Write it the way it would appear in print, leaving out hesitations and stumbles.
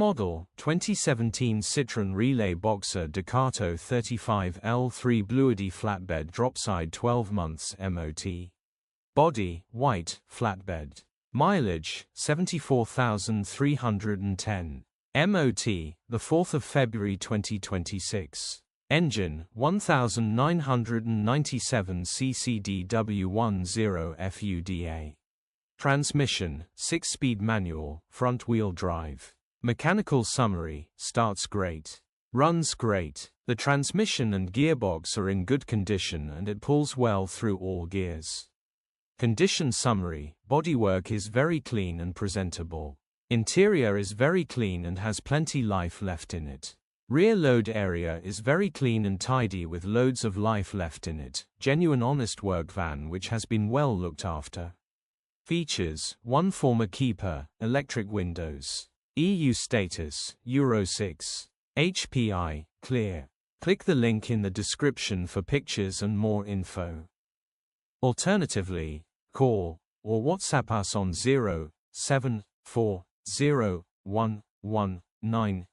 Model, 2017 Citroen Relay Boxer Ducato 35L3 Bluehdi Flatbed Dropside 12 months MOT. Body, white, flatbed. Mileage, 74,310. MOT, the 4th of February 2026. Engine, 1997 ccdw10 FUDA. Transmission, 6-speed manual, front-wheel drive. Mechanical summary, starts great. Runs great. The transmission and gearbox are in good condition and it pulls well through all gears. Condition summary, bodywork is very clean and presentable. Interior is very clean and has plenty life left in it. Rear load area is very clean and tidy with loads of life left in it. Genuine honest work van which has been well looked after. Features, 1 former keeper, electric windows. EU status, Euro 6. HPI, clear. Click the link in the description for pictures and more info. Alternatively, call or WhatsApp us on 0740119